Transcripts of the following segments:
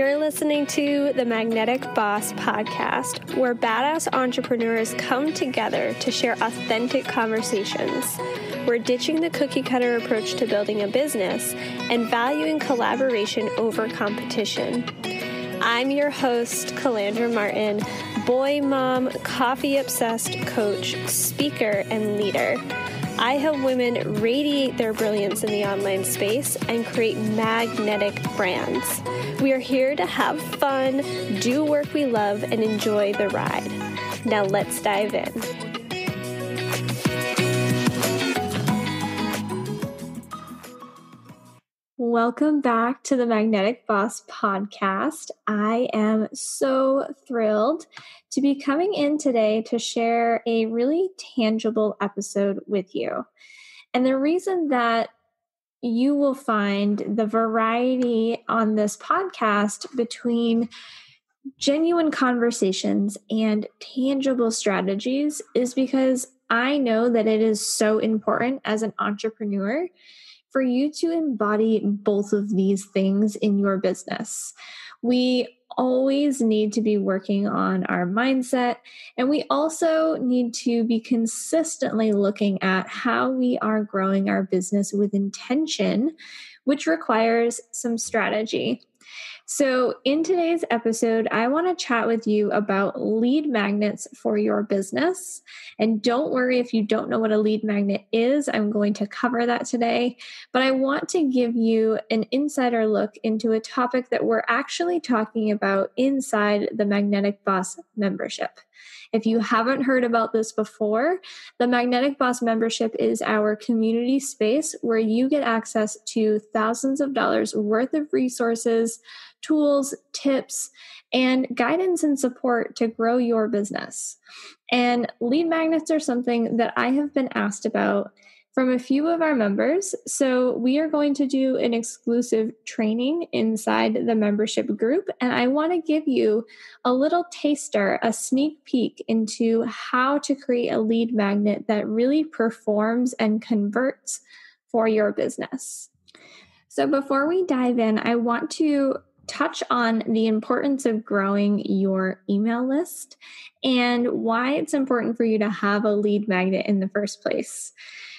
You're listening to the Magnetic Boss Podcast, where badass entrepreneurs come together to share authentic conversations. We're ditching the cookie-cutter approach to building a business and valuing collaboration over competition. I'm your host, Calandra Martin, boy mom, coffee-obsessed coach, speaker, and leader. I help women radiate their brilliance in the online space and create magnetic brands. We are here to have fun, do work we love, and enjoy the ride. Now let's dive in. Welcome back to the Magnetic Boss Podcast. I am so thrilled to be coming in today to share a really tangible episode with you. And the reason that you will find the variety on this podcast between genuine conversations and tangible strategies is because I know that it is so important as an entrepreneur for you to embody both of these things in your business. We always need to be working on our mindset, and we also need to be consistently looking at how we are growing our business with intention, which requires some strategy. So in today's episode, I want to chat with you about lead magnets for your business. And don't worry if you don't know what a lead magnet is, I'm going to cover that today. But I want to give you an insider look into a topic that we're actually talking about inside the Magnetic Boss membership. If you haven't heard about this before, the Magnetic Boss membership is our community space where you get access to thousands of dollars worth of resources, tools, tips, and guidance and support to grow your business. And lead magnets are something that I have been asked about from a few of our members. So we are going to do an exclusive training inside the membership group. And I want to give you a little taster, a sneak peek into how to create a lead magnet that really performs and converts for your business. So before we dive in, I want to touch on the importance of growing your email list and why it's important for you to have a lead magnet in the first place.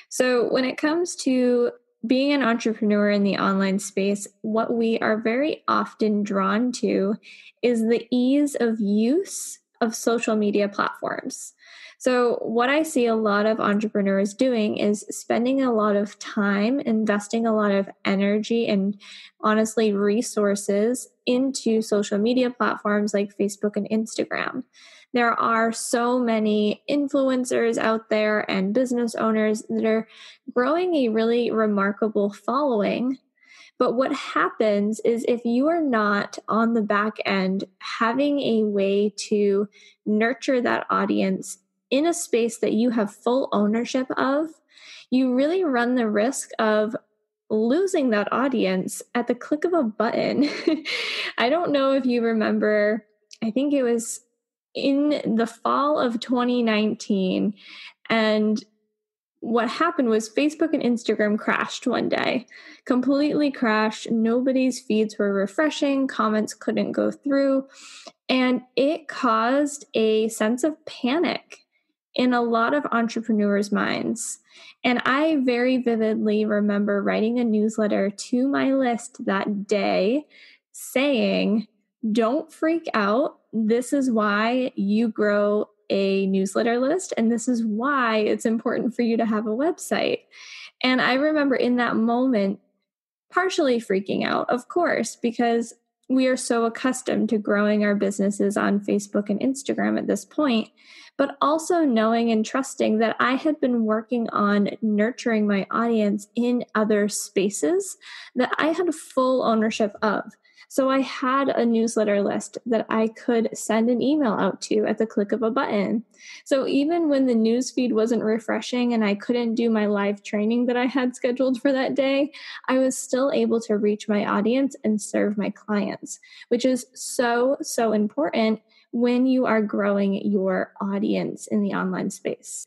So when it comes to being an entrepreneur in the online space, what we are very often drawn to is the ease of use of social media platforms. So what I see a lot of entrepreneurs doing is spending a lot of time, investing a lot of energy and honestly resources into social media platforms like Facebook and Instagram. There are so many influencers out there and business owners that are growing a really remarkable following. But what happens is if you are not on the back end having a way to nurture that audience in a space that you have full ownership of, you really run the risk of losing that audience at the click of a button. I don't know if you remember, I think it was in the fall of 2019, and what happened was Facebook and Instagram crashed one day, completely crashed. Nobody's feeds were refreshing, comments couldn't go through, and it caused a sense of panic in a lot of entrepreneurs' minds. And I very vividly remember writing a newsletter to my list that day saying, don't freak out. This is why you grow a newsletter list, and this is why it's important for you to have a website. And I remember in that moment, partially freaking out, of course, because we are so accustomed to growing our businesses on Facebook and Instagram at this point, but also knowing and trusting that I had been working on nurturing my audience in other spaces that I had full ownership of. So I had a newsletter list that I could send an email out to at the click of a button. So even when the newsfeed wasn't refreshing and I couldn't do my live training that I had scheduled for that day, I was still able to reach my audience and serve my clients, which is so, so important when you are growing your audience in the online space.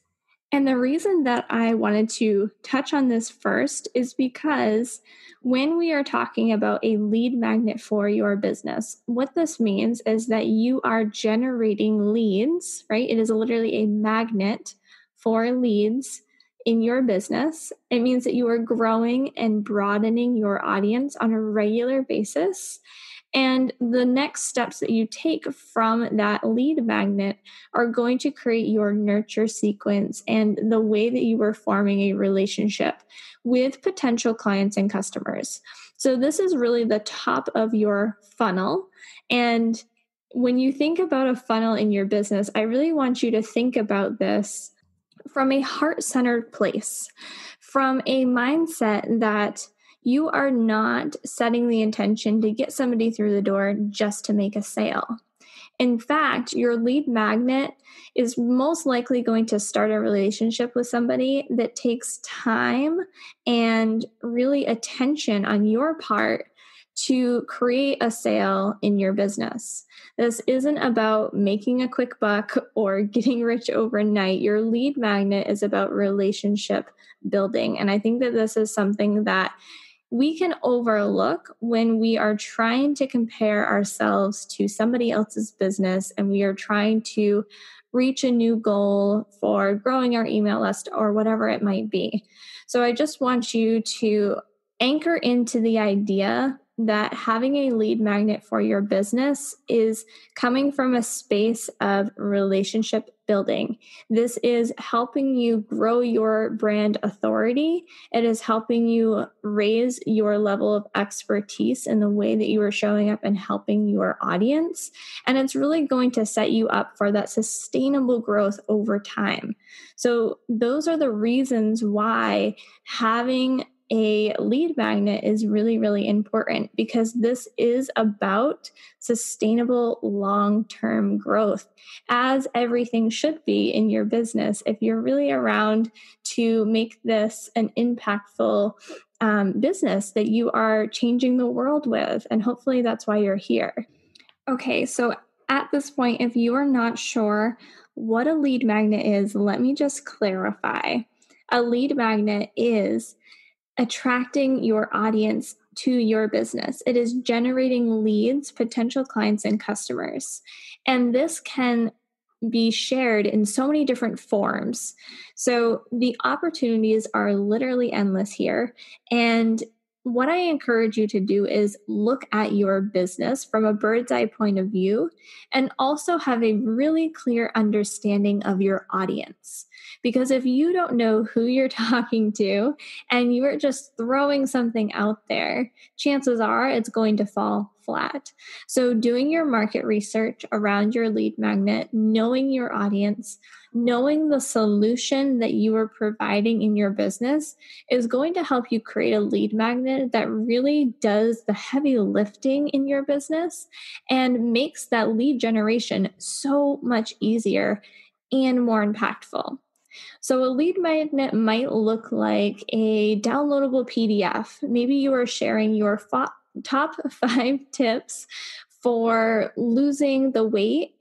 And the reason that I wanted to touch on this first is because when we are talking about a lead magnet for your business, what this means is that you are generating leads, right? It is literally a magnet for leads in your business. It means that you are growing and broadening your audience on a regular basis. And the next steps that you take from that lead magnet are going to create your nurture sequence and the way that you are forming a relationship with potential clients and customers. So, this is really the top of your funnel. And when you think about a funnel in your business, I really want you to think about this from a heart centered place, from a mindset that you are not setting the intention to get somebody through the door just to make a sale. In fact, your lead magnet is most likely going to start a relationship with somebody that takes time and really attention on your part to create a sale in your business. This isn't about making a quick buck or getting rich overnight. Your lead magnet is about relationship building. And I think that this is something that we can overlook when we are trying to compare ourselves to somebody else's business and we are trying to reach a new goal for growing our email list or whatever it might be. So I just want you to anchor into the idea that having a lead magnet for your business is coming from a space of relationship building. This is helping you grow your brand authority. It is helping you raise your level of expertise in the way that you are showing up and helping your audience. And it's really going to set you up for that sustainable growth over time. So those are the reasons why having a lead magnet is really, really important, because this is about sustainable long-term growth, as everything should be in your business. If you're really around to make this an impactful business that you are changing the world with, and hopefully that's why you're here. Okay, so at this point, if you are not sure what a lead magnet is, let me just clarify. A lead magnet is attracting your audience to your business. It is generating leads, potential clients, and customers. And this can be shared in so many different forms. So the opportunities are literally endless here. And what I encourage you to do is look at your business from a bird's eye point of view and also have a really clear understanding of your audience. Because if you don't know who you're talking to and you're just throwing something out there, chances are it's going to fall flat. So doing your market research around your lead magnet, knowing your audience, knowing the solution that you are providing in your business is going to help you create a lead magnet that really does the heavy lifting in your business and makes that lead generation so much easier and more impactful. So a lead magnet might look like a downloadable PDF. Maybe you are sharing your top 5 tips for losing the weight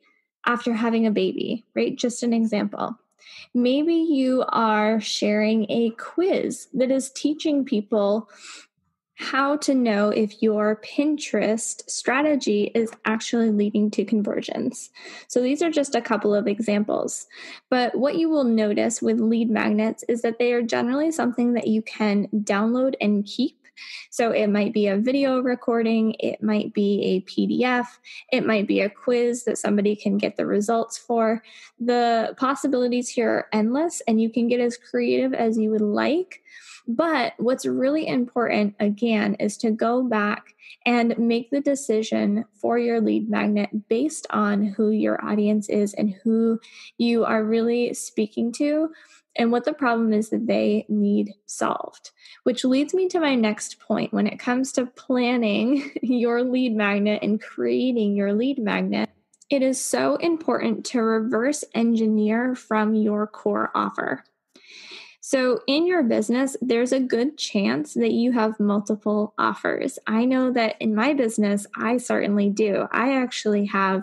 after having a baby, right? Just an example. Maybe you are sharing a quiz that is teaching people how to know if your Pinterest strategy is actually leading to conversions. So these are just a couple of examples. But what you will notice with lead magnets is that they are generally something that you can download and keep. So it might be a video recording, it might be a PDF, it might be a quiz that somebody can get the results for. The possibilities here are endless, and you can get as creative as you would like. But what's really important, again, is to go back and make the decision for your lead magnet based on who your audience is and who you are really speaking to and what the problem is that they need solved. Which leads me to my next point. When it comes to planning your lead magnet and creating your lead magnet, it is so important to reverse engineer from your core offer. So, in your business, there's a good chance that you have multiple offers. I know that in my business, I certainly do. I actually have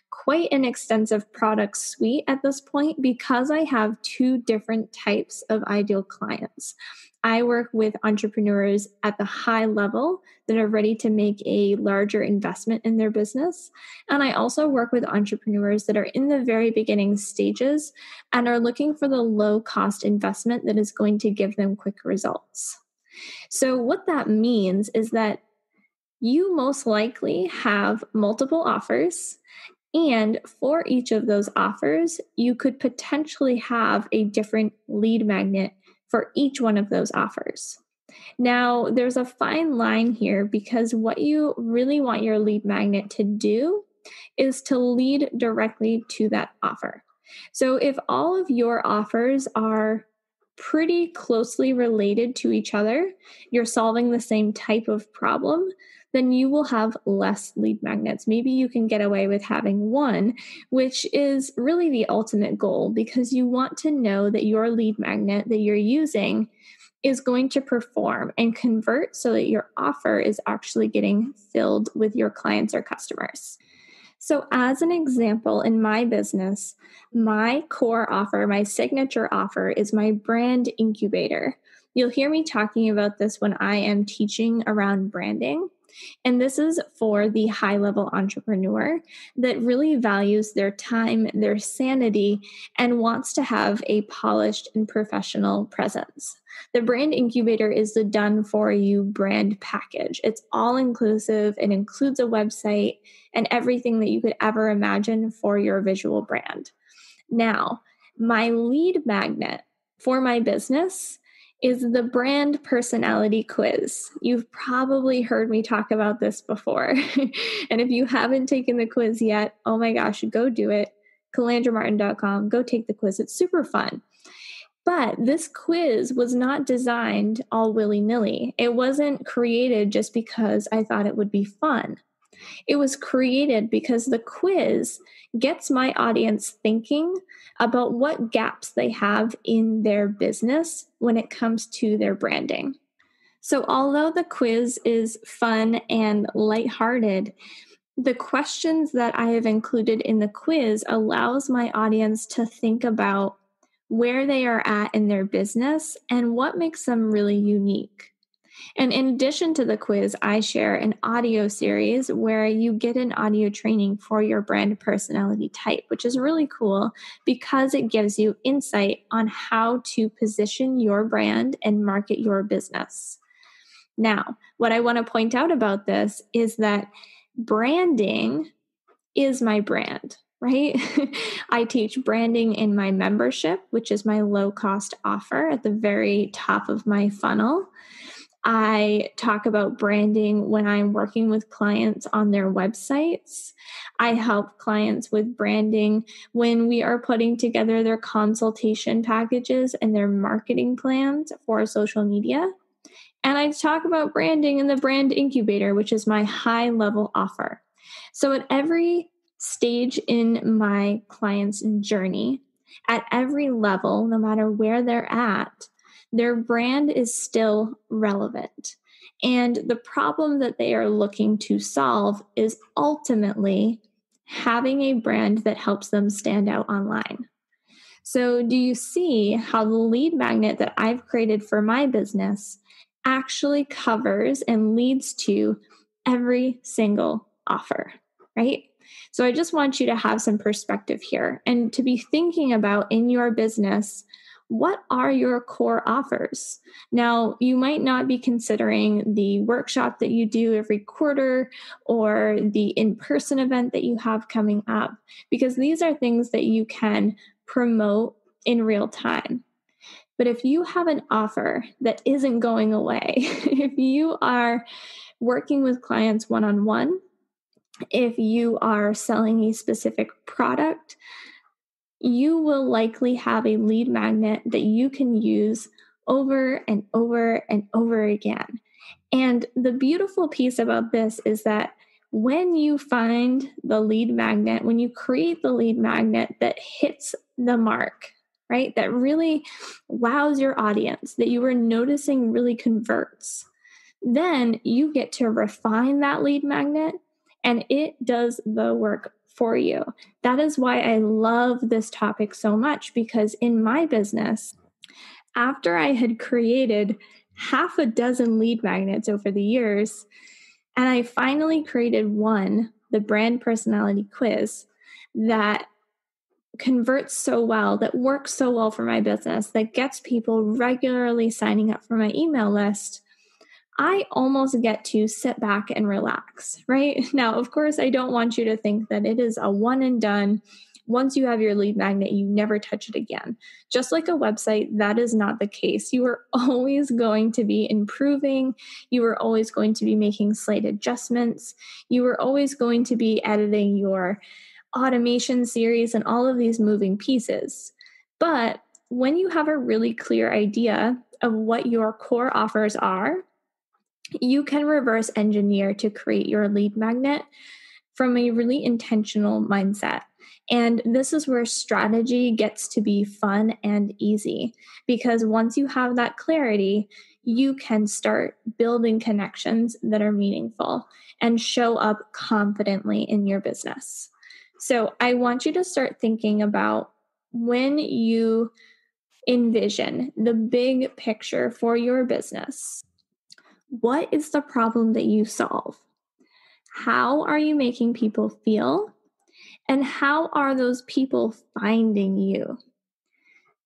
quite an extensive product suite at this point because I have two different types of ideal clients. I work with entrepreneurs at the high level that are ready to make a larger investment in their business. And I also work with entrepreneurs that are in the very beginning stages and are looking for the low cost investment that is going to give them quick results. So, what that means is that you most likely have multiple offers. And for each of those offers, you could potentially have a different lead magnet for each one of those offers. Now, there's a fine line here because what you really want your lead magnet to do is to lead directly to that offer. So if all of your offers are pretty closely related to each other, you're solving the same type of problem, then you will have less lead magnets. Maybe you can get away with having one, which is really the ultimate goal because you want to know that your lead magnet that you're using is going to perform and convert so that your offer is actually getting filled with your clients or customers. So, as an example, in my business, my core offer, my signature offer is my brand incubator. You'll hear me talking about this when I am teaching around branding. And this is for the high level entrepreneur that really values their time, their sanity, and wants to have a polished and professional presence. The brand incubator is the done for you brand package. It's all inclusive. It includes a website and everything that you could ever imagine for your visual brand. Now, my lead magnet for my business is the brand personality quiz. You've probably heard me talk about this before. And if you haven't taken the quiz yet, oh my gosh, go do it. CalandraMartin.com. Go take the quiz. It's super fun. But this quiz was not designed all willy-nilly. It wasn't created just because I thought it would be fun. It was created because the quiz gets my audience thinking about what gaps they have in their business when it comes to their branding. So, although the quiz is fun and lighthearted, the questions that I have included in the quiz allows my audience to think about where they are at in their business and what makes them really unique. And in addition to the quiz, I share an audio series where you get an audio training for your brand personality type, which is really cool because it gives you insight on how to position your brand and market your business. Now, what I want to point out about this is that branding is my brand, right? I teach branding in my membership, which is my low cost offer at the very top of my funnel. I talk about branding when I'm working with clients on their websites. I help clients with branding when we are putting together their consultation packages and their marketing plans for social media. And I talk about branding in the brand incubator, which is my high level offer. So at every stage in my client's journey, at every level, no matter where they're at, their brand is still relevant. And the problem that they are looking to solve is ultimately having a brand that helps them stand out online. So, do you see how the lead magnet that I've created for my business actually covers and leads to every single offer, right? So, I just want you to have some perspective here and to be thinking about in your business, what are your core offers? Now, you might not be considering the workshop that you do every quarter or the in-person event that you have coming up, because these are things that you can promote in real time. But if you have an offer that isn't going away, if you are working with clients one-on-one, if you are selling a specific product, you will likely have a lead magnet that you can use over and over and over again. And the beautiful piece about this is that when you find the lead magnet, when you create the lead magnet that hits the mark, right? That really wows your audience, that you are noticing really converts. Then you get to refine that lead magnet and it does the work for you. That is why I love this topic so much, because in my business, after I had created half a dozen lead magnets over the years, and I finally created one, the brand personality quiz, that converts so well, that works so well for my business, that gets people regularly signing up for my email list, I almost get to sit back and relax, right? Now, of course, I don't want you to think that it is a one and done. Once you have your lead magnet, you never touch it again. Just like a website, that is not the case. You are always going to be improving. You are always going to be making slight adjustments. You are always going to be editing your automation series and all of these moving pieces. But when you have a really clear idea of what your core offers are, you can reverse engineer to create your lead magnet from a really intentional mindset. And this is where strategy gets to be fun and easy, because once you have that clarity, you can start building connections that are meaningful and show up confidently in your business. So I want you to start thinking about, when you envision the big picture for your business, what is the problem that you solve? How are you making people feel? And how are those people finding you?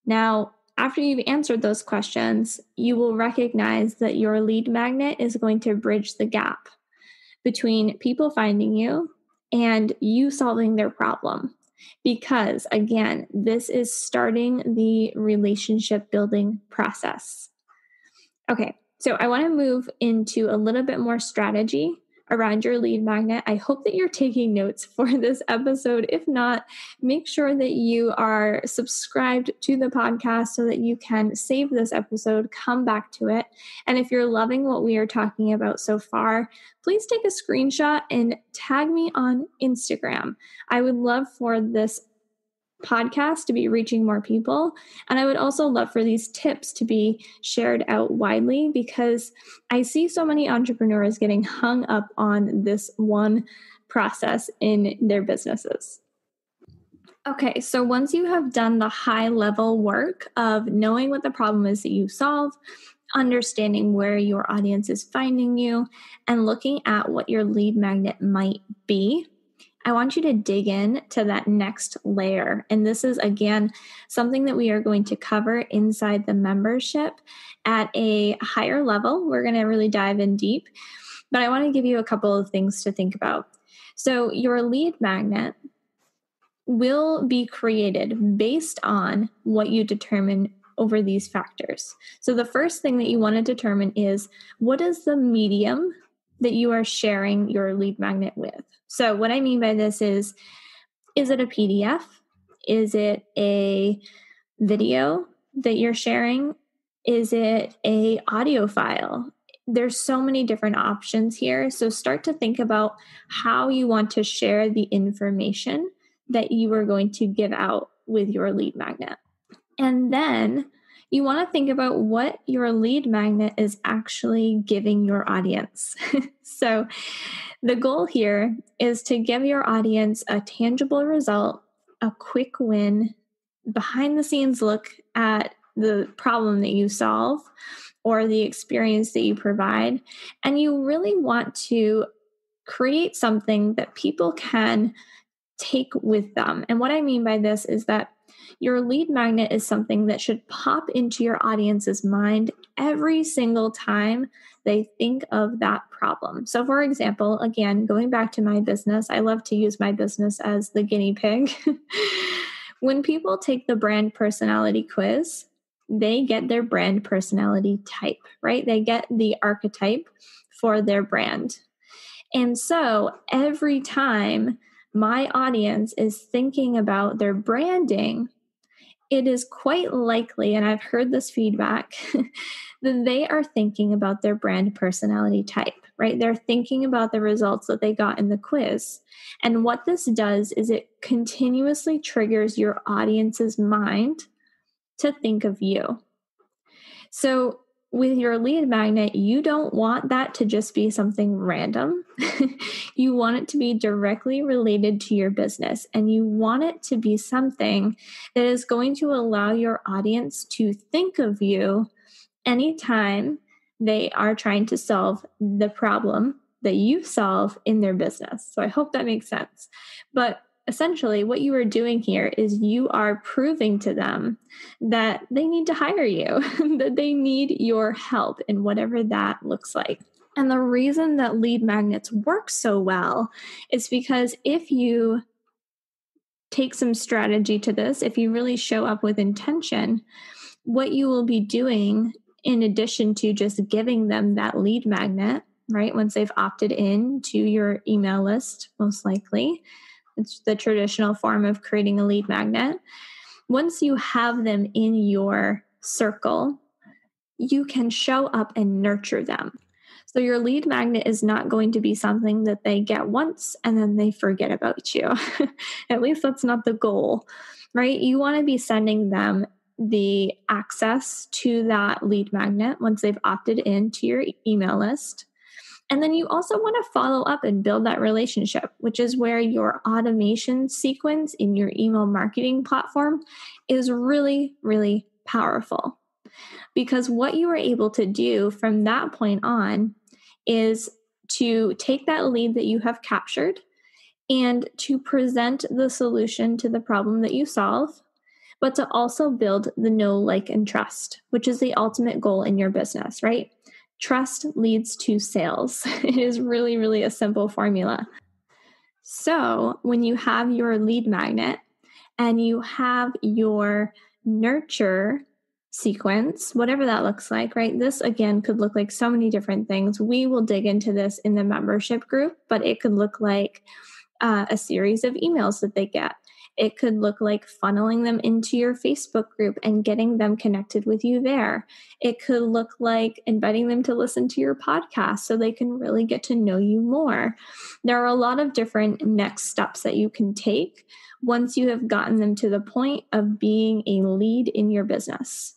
Now, after you've answered those questions, you will recognize that your lead magnet is going to bridge the gap between people finding you and you solving their problem. Because again, this is starting the relationship building process. Okay, so I want to move into a little bit more strategy around your lead magnet. I hope that you're taking notes for this episode. If not, make sure that you are subscribed to the podcast so that you can save this episode, come back to it. And if you're loving what we are talking about so far, please take a screenshot and tag me on Instagram. I would love for this podcast to be reaching more people. And I would also love for these tips to be shared out widely, because I see so many entrepreneurs getting hung up on this one process in their businesses. Okay, so once you have done the high level work of knowing what the problem is that you solve, understanding where your audience is finding you, and looking at what your lead magnet might be, I want you to dig in to that next layer. And this is, again, something that we are going to cover inside the membership at a higher level. We're going to really dive in deep, but I want to give you a couple of things to think about. So your lead magnet will be created based on what you determine over these factors. So the first thing that you want to determine is, what is the medium that you are sharing your lead magnet with? So what I mean by this is it a PDF? Is it a video that you're sharing? Is it a audio file? There's so many different options here. So start to think about how you want to share the information that you are going to give out with your lead magnet. And then you want to think about what your lead magnet is actually giving your audience. So the goal here is to give your audience a tangible result, a quick win, behind the scenes look at the problem that you solve or the experience that you provide. And you really want to create something that people can take with them. And what I mean by this is that your lead magnet is something that should pop into your audience's mind every single time they think of that problem. So for example, again, going back to my business, I love to use my business as the guinea pig. When people take the brand personality quiz, they get their brand personality type, right? They get the archetype for their brand. And so every time my audience is thinking about their branding, it is quite likely, and I've heard this feedback, that they are thinking about their brand personality type, right? They're thinking about the results that they got in the quiz. And what this does is it continuously triggers your audience's mind to think of you. So with your lead magnet, you don't want that to just be something random. You want it to be directly related to your business, and you want it to be something that is going to allow your audience to think of you anytime they are trying to solve the problem that you solve in their business. So I hope that makes sense. But essentially, what you are doing here is you are proving to them that they need to hire you, that they need your help in whatever that looks like. And the reason that lead magnets work so well is because if you take some strategy to this, if you really show up with intention, what you will be doing in addition to just giving them that lead magnet, right? Once they've opted in to your email list, most likely, it's the traditional form of creating a lead magnet. Once you have them in your circle, you can show up and nurture them. So your lead magnet is not going to be something that they get once and then they forget about you. At least that's not the goal, right? You want to be sending them the access to that lead magnet once they've opted into your email list. And then you also want to follow up and build that relationship, which is where your automation sequence in your email marketing platform is really, really powerful. Because what you are able to do from that point on is to take that lead that you have captured and to present the solution to the problem that you solve, but to also build the know, like, and trust, which is the ultimate goal in your business, right? Trust leads to sales. It is really, really a simple formula. So when you have your lead magnet and you have your nurture sequence, whatever that looks like, right? This again could look like so many different things. We will dig into this in the membership group, but it could look like a series of emails that they get. It could look like funneling them into your Facebook group and getting them connected with you there. It could look like inviting them to listen to your podcast so they can really get to know you more. There are a lot of different next steps that you can take once you have gotten them to the point of being a lead in your business.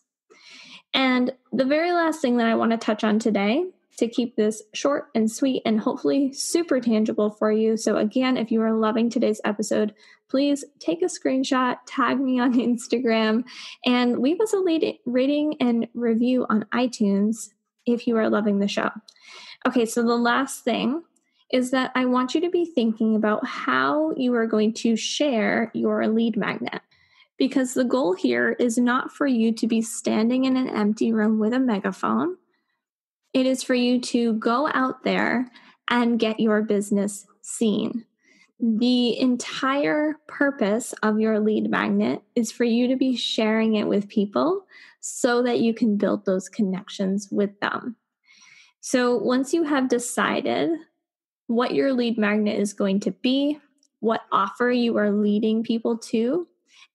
And the very last thing that I want to touch on today, to keep this short and sweet and hopefully super tangible for you. So again, if you are loving today's episode, please take a screenshot, tag me on Instagram, and leave us a rating and review on iTunes if you are loving the show. Okay, so the last thing is that I want you to be thinking about how you are going to share your lead magnet. Because the goal here is not for you to be standing in an empty room with a megaphone. It is for you to go out there and get your business seen. The entire purpose of your lead magnet is for you to be sharing it with people so that you can build those connections with them. So once you have decided what your lead magnet is going to be, what offer you are leading people to,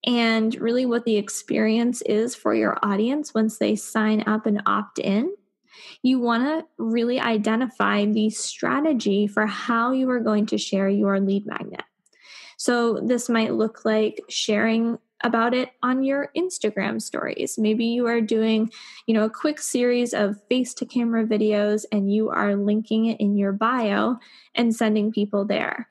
and really what the experience is for your audience once they sign up and opt in, you want to really identify the strategy for how you are going to share your lead magnet. So this might look like sharing about it on your Instagram stories. Maybe you are doing, a quick series of face to camera videos and you are linking it in your bio and sending people there.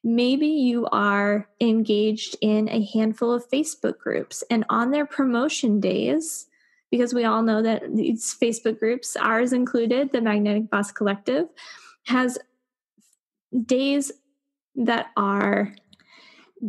Maybe you are engaged in a handful of Facebook groups, and on their promotion days, because we all know that these Facebook groups, ours included, the Magnetic Boss Collective, has days that are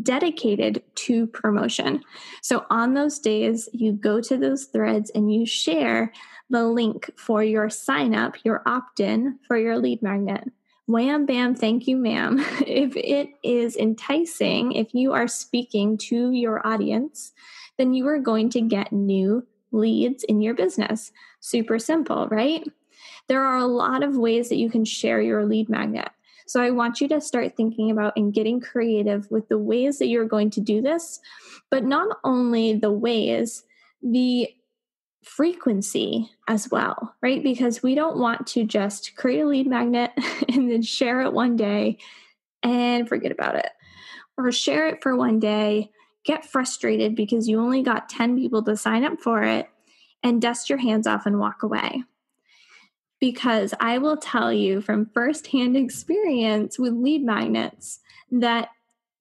dedicated to promotion. So on those days, you go to those threads and you share the link for your sign up, your opt-in for your lead magnet. Wham, bam, thank you, ma'am. If it is enticing, if you are speaking to your audience, then you are going to get new leads in your business. Super simple, right? There are a lot of ways that you can share your lead magnet. So I want you to start thinking about and getting creative with the ways that you're going to do this, but not only the ways, the frequency as well, right? Because we don't want to just create a lead magnet and then share it one day and forget about it. Or share it for one day, get frustrated because you only got 10 people to sign up for it, and dust your hands off and walk away. Because I will tell you from firsthand experience with lead magnets that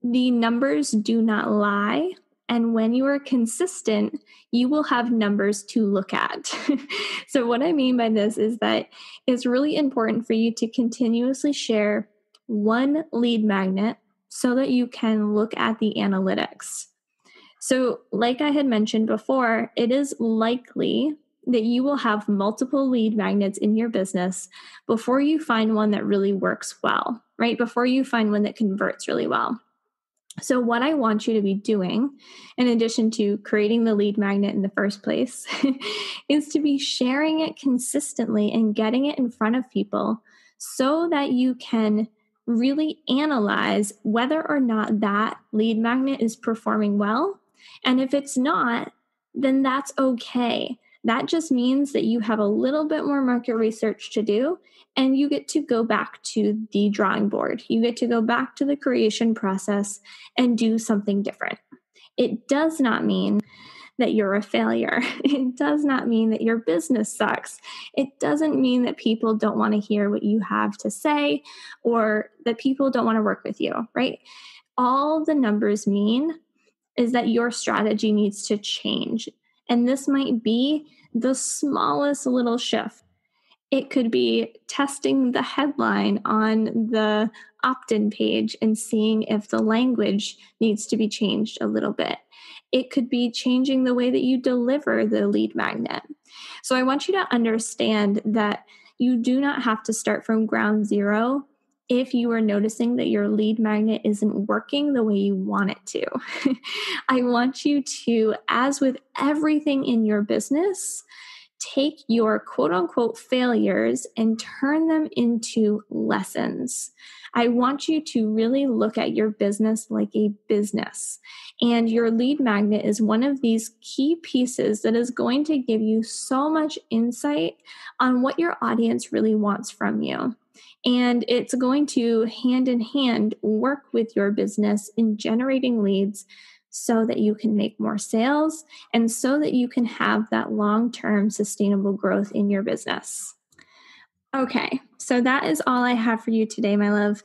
the numbers do not lie. And when you are consistent, you will have numbers to look at. So, what I mean by this is that it's really important for you to continuously share one lead magnet so that you can look at the analytics. So, like I had mentioned before, it is likely that you will have multiple lead magnets in your business before you find one that really works well, right? Before you find one that converts really well. So, what I want you to be doing, in addition to creating the lead magnet in the first place, is to be sharing it consistently and getting it in front of people so that you can really analyze whether or not that lead magnet is performing well. And if it's not, then that's okay. That just means that you have a little bit more market research to do, and you get to go back to the drawing board. You get to go back to the creation process and do something different. It does not mean that you're a failure. It does not mean that your business sucks. It doesn't mean that people don't want to hear what you have to say or that people don't want to work with you, right? All the numbers mean is that your strategy needs to change. And this might be the smallest little shift. It could be testing the headline on the opt-in page and seeing if the language needs to be changed a little bit. It could be changing the way that you deliver the lead magnet. So I want you to understand that you do not have to start from ground zero if you are noticing that your lead magnet isn't working the way you want it to. I want you to, as with everything in your business, take your quote unquote failures and turn them into lessons. I want you to really look at your business like a business. And your lead magnet is one of these key pieces that is going to give you so much insight on what your audience really wants from you. And it's going to hand in hand work with your business in generating leads so that you can make more sales and so that you can have that long-term sustainable growth in your business. Okay, so that is all I have for you today, my love.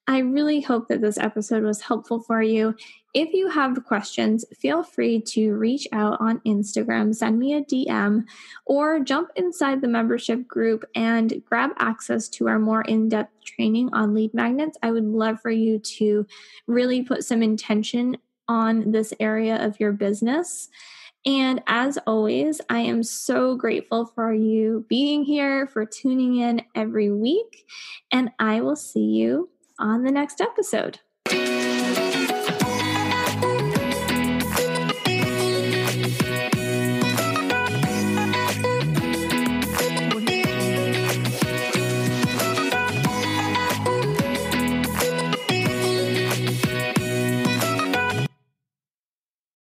I really hope that this episode was helpful for you. If you have questions, feel free to reach out on Instagram, send me a DM, or jump inside the membership group and grab access to our more in-depth training on lead magnets. I would love for you to really put some intention on this area of your business. And as always, I am so grateful for you being here, for tuning in every week, and I will see you on the next episode.